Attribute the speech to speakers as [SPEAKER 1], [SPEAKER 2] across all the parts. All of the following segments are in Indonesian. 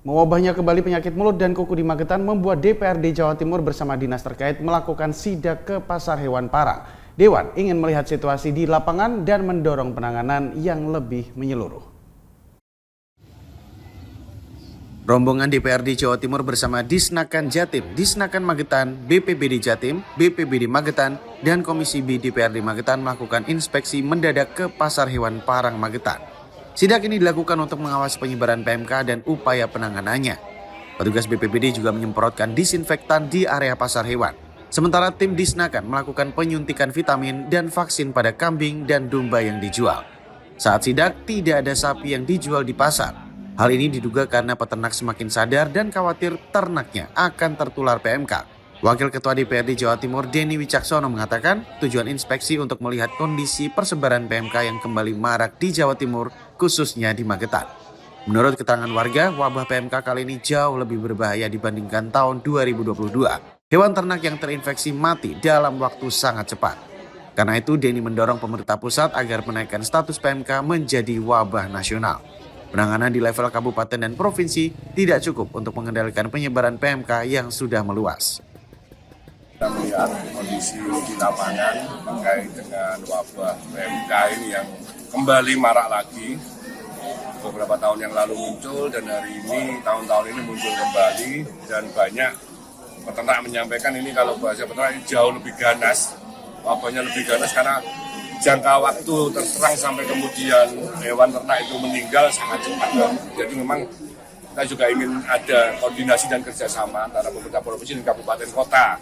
[SPEAKER 1] Mewabahnya kembali penyakit mulut dan kuku di Magetan membuat DPRD Jawa Timur bersama dinas terkait melakukan sidak ke pasar hewan Parang. Dewan ingin melihat situasi di lapangan dan mendorong penanganan yang lebih menyeluruh. Rombongan DPRD Jawa Timur bersama Disnakan Jatim, Disnakan Magetan, BPBD Jatim, BPBD Magetan, dan Komisi B DPRD Magetan melakukan inspeksi mendadak ke pasar hewan Parang Magetan. Sidak ini dilakukan untuk mengawasi penyebaran PMK dan upaya penanganannya. Petugas BPBD juga menyemprotkan disinfektan di area pasar hewan. Sementara tim Disnakan melakukan penyuntikan vitamin dan vaksin pada kambing dan domba yang dijual. Saat sidak, tidak ada sapi yang dijual di pasar. Hal ini diduga karena peternak semakin sadar dan khawatir ternaknya akan tertular PMK. Wakil Ketua DPRD Jawa Timur Denny Wicaksono mengatakan tujuan inspeksi untuk melihat kondisi persebaran PMK yang kembali marak di Jawa Timur, khususnya di Magetan. Menurut keterangan warga, wabah PMK kali ini jauh lebih berbahaya dibandingkan tahun 2022. Hewan ternak yang terinfeksi mati dalam waktu sangat cepat. Karena itu, Denny mendorong pemerintah pusat agar menaikkan status PMK menjadi wabah nasional. Penanganan di level kabupaten dan provinsi tidak cukup untuk mengendalikan penyebaran PMK yang sudah meluas.
[SPEAKER 2] Kita melihat kondisi di lapangan terkait dengan wabah PMK ini yang kembali marak lagi. Beberapa tahun yang lalu muncul dan hari ini, tahun-tahun ini muncul kembali, dan banyak peternak menyampaikan ini kalau bahasa peternak ini jauh lebih ganas. Wabahnya lebih ganas karena jangka waktu terserang sampai kemudian hewan ternak itu meninggal sangat cepat. Jadi memang kita juga ingin ada koordinasi dan kerjasama antara pemerintah provinsi dan kabupaten kota.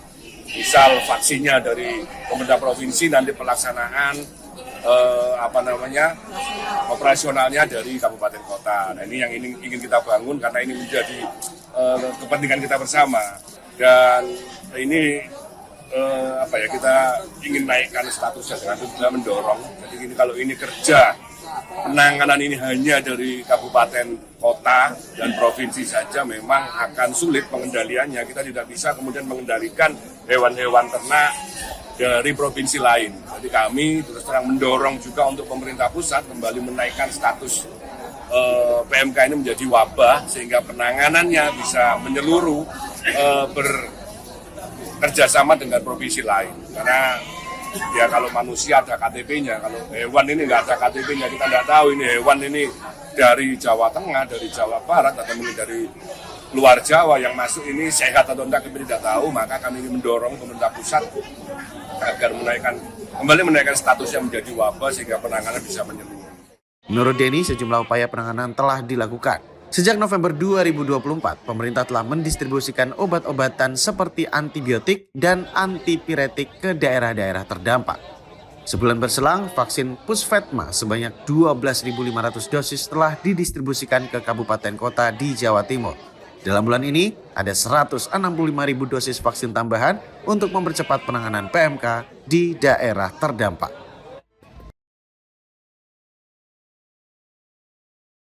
[SPEAKER 2] Misal vaksinnya dari pemerintah provinsi, nanti pelaksanaan operasionalnya dari kabupaten kota. Nah, ini yang ingin kita bangun karena ini menjadi kepentingan kita bersama. Dan ini kita ingin naikkan statusnya dengan juga mendorong. Jadi ini kalau ini kerja penanganan ini hanya dari kabupaten, kota, dan provinsi saja memang akan sulit pengendaliannya. Kita tidak bisa kemudian mengendalikan hewan-hewan ternak dari provinsi lain. Jadi kami terus terang mendorong juga untuk pemerintah pusat kembali menaikkan status PMK ini menjadi wabah sehingga penanganannya bisa menyeluruh bekerjasama dengan provinsi lain. Karena ya kalau manusia ada KTP-nya, kalau hewan ini nggak ada KTP-nya, kita nggak tahu ini hewan ini dari Jawa Tengah, dari Jawa Barat, atau mungkin dari luar Jawa yang masuk ini sehat atau tidak kita tidak tahu. Maka kami ini mendorong pemerintah pusat agar kembali menaikkan statusnya menjadi wabah sehingga penanganan bisa menyeluruh.
[SPEAKER 1] Menurut Denny, sejumlah upaya penanganan telah dilakukan. Sejak November 2024, pemerintah telah mendistribusikan obat-obatan seperti antibiotik dan antipiretik ke daerah-daerah terdampak. Sebulan berselang, vaksin Pusvetma sebanyak 12.500 dosis telah didistribusikan ke kabupaten kota di Jawa Timur. Dalam bulan ini, ada 165.000 dosis vaksin tambahan untuk mempercepat penanganan PMK di daerah terdampak.